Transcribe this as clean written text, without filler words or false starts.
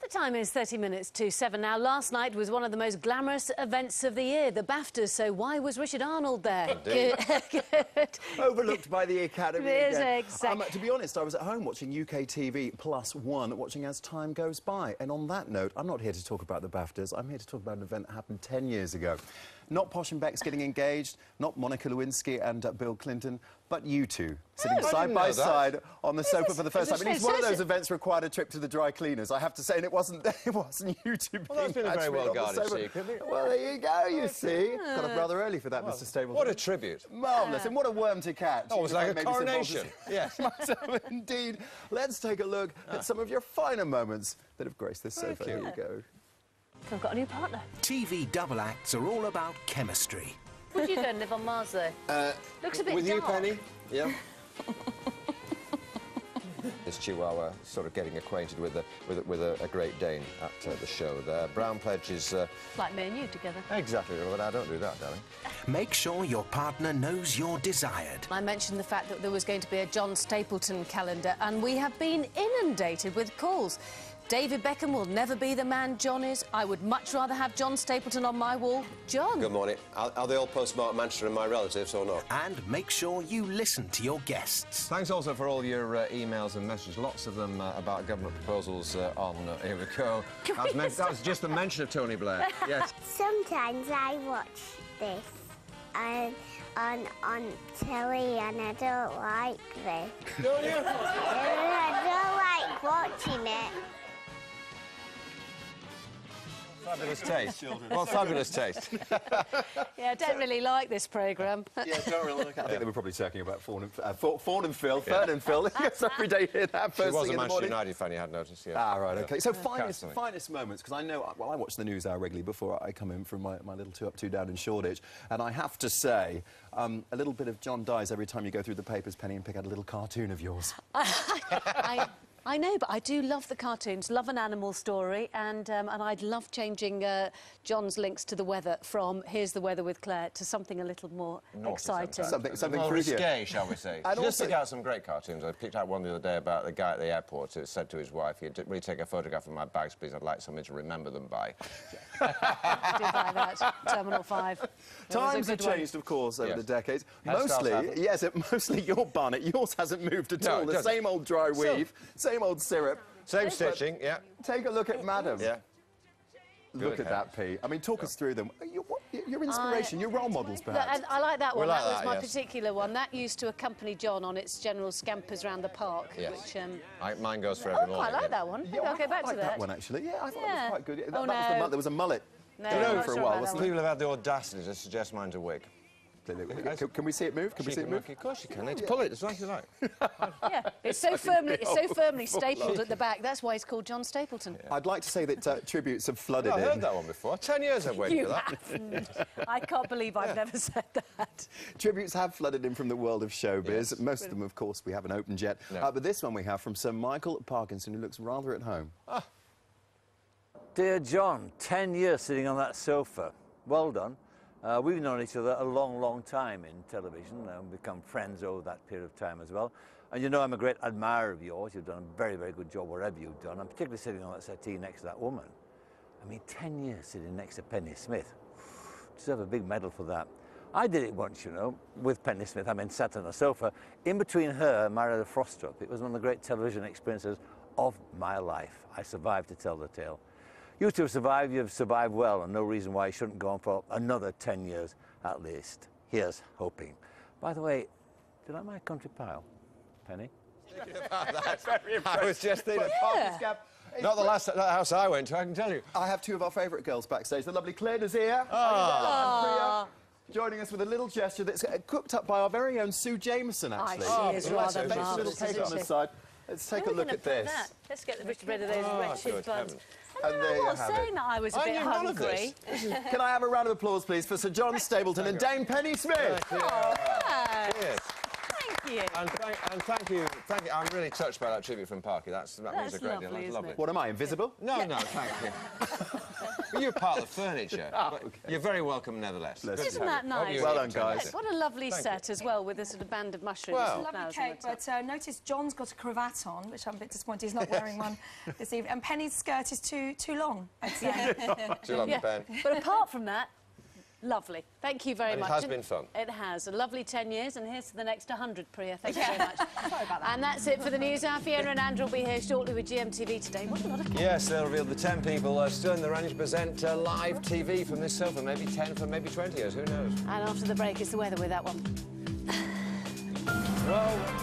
The time is 30 minutes to 7 now. Last night was one of the most glamorous events of the year, the BAFTAs, so why was Richard Arnold there? Good. Overlooked by the Academy It is, again. exactly. To be honest, I was at home watching UKTV +1, watching as time goes by. And on that note, I'm not here to talk about the BAFTAs. I'm here to talk about an event that happened 10 years ago. Not Posh and Bex getting engaged, not Monica Lewinsky and Bill Clinton, but you two sitting side by side on the sofa for the first time. And each one of those events required a trip to the dry cleaners, I have to say, and it wasn't you two being. Well, that's been a very well-guarded secret. Well, there you go, you see. Got up rather early for that, Mr. Stapleton. What a tribute. Marvellous, and what a worm to catch. Oh, it was like a coronation. Yes. Indeed. Let's take a look at some of your finer moments that have graced this sofa. Here you go. I've got a new partner. TV double acts are all about chemistry. Would you go and live on Mars, though? Looks a bit with dark. you, Penny? Yeah. This Chihuahua sort of getting acquainted with a Great Dane at the show there. Brown Pledge is... Like me and you together. Exactly, but I don't do that, darling. Make sure your partner knows you're desired. I mentioned the fact that there was going to be a John Stapleton calendar, and we have been inundated with calls. David Beckham will never be the man John is. I would much rather have John Stapleton on my wall. John. Good morning. Are they all postmarked Manchester and my relatives or not? And make sure you listen to your guests. Thanks also for all your emails and messages. Lots of them about government proposals on... here we go. That was just the mention of Tony Blair. Yes. Sometimes I watch this on telly and I don't like this. Don't you? I don't like watching it. Fabulous taste. Well, fabulous taste. Yeah, I don't really like this programme. Yeah, don't really like it. I think they were probably talking about Fawn and Phil. Fern and Phil. Yes, every day hear that first thing in the morning. She was a Manchester United fan, you had noticed, yeah. Ah, right, OK. So finest moments, because I know... Well, I watch the news hour regularly before I come in from my little 2 up, 2 down in Shoreditch, and I have to say, a little bit of John dies every time you go through the papers, Penny, and pick out a little cartoon of yours. I know, but I do love the cartoons, love an animal story, and I'd love changing John's links to the weather from "Here's the weather with Claire" to something a little more exciting. Something more creepier. risque, shall we say. And Just also... pick out some great cartoons. I picked out one the other day about the guy at the airport who said to his wife, "Will you take a photograph of my bags, please? I'd like something to remember them by." I did buy that. Terminal 5. Times have changed, of course, over the decades. Mostly your bonnet. Yours hasn't moved at all. The same old dry weave, same old syrup. Same stitching, yeah. Take a look at Madam. Yeah. Look at that, Pete. I mean, talk us through them. Your inspiration, your role models, perhaps. I like that one. Like that was that, my yes. particular one. That used to accompany John on its general scampers round the park, Yes. which... Mine goes for every morning. I like that one. Maybe I'll go back to that one, actually. Yeah, I thought it was quite good. Oh, There was a mullet. No, For a while, wasn't there? People have had the audacity to suggest mine's a wig. Can we see it move? Can we see it move? Of course you can. Let's pull it as long as you like. Yeah, it's so firmly stapled at the back. That's why it's called John Stapleton. Yeah. I'd like to say that tributes have flooded in. I've heard that one before. 10 years I've waited for that. Haven't. I can't believe I've never said that. Tributes have flooded in from the world of showbiz. Yes. Most of them, of course, we haven't opened yet. No. But this one we have from Sir Michael Parkinson, who looks rather at home. Ah. Dear John, 10 years sitting on that sofa. Well done. We've known each other a long, long time in television and become friends over that period of time as well. And you know I'm a great admirer of yours. You've done a very, very good job wherever you've done. I'm particularly sitting on that settee next to that woman. I mean, 10 years sitting next to Penny Smith. Deserve a big medal for that. I did it once, you know, with Penny Smith. I mean, sat on a sofa in between her and Myra the Frostrup. It was one of the great television experiences of my life. I survived to tell the tale. You two have survived, you've survived well, and no reason why you shouldn't go on for another 10 years at least. Here's hoping. By the way, do you like my country pile, Penny? That's very impressive. I was just thinking. Not the last house I went to, I can tell you. I have 2 of our favourite girls backstage. The lovely Claire Nazir. Joining us with a little gesture that's cooked up by our very own Sue Jameson, actually. She is rather marvellous, little cake on the side. Let's take a look at this. Let's get rid of those wretched buns. And there you I'm not have saying that I was a bit hungry. Can I have a round of applause, please, for Sir John Stapleton and Dame Penny Smith? Oh, thanks. Thank you. And thank you. I'm really touched by that tribute from Parky. That means a great deal. Lovely, That's isn't lovely. it? What am I, invisible? No, thank you. Well, you're part of the furniture. But you're very welcome, nevertheless. Good to Isn't have that you. nice? Hope you Well enjoy done, it. guys. What a lovely Thank set as well, with a sort of band of mushrooms. Well. and Lovely flowers cake, on the top. but notice John's got a cravat on, which I'm a bit disappointed he's not wearing one this evening. And Penny's skirt is too long, I'd say. Too long, Ben. But apart from that, lovely. Thank you very And it much. has been fun. It has. A lovely 10 years, and here's to the next 100, Priya. Thank you very much. Sorry about that. And that's it for the news hour. Fiona and Andrew will be here shortly with GMTV today. What a lot of... Yes, they'll reveal the 10 people still in the running to present live TV from this sofa. Maybe 10 for maybe 20 years, who knows? And after the break, it's the weather with that one. Well,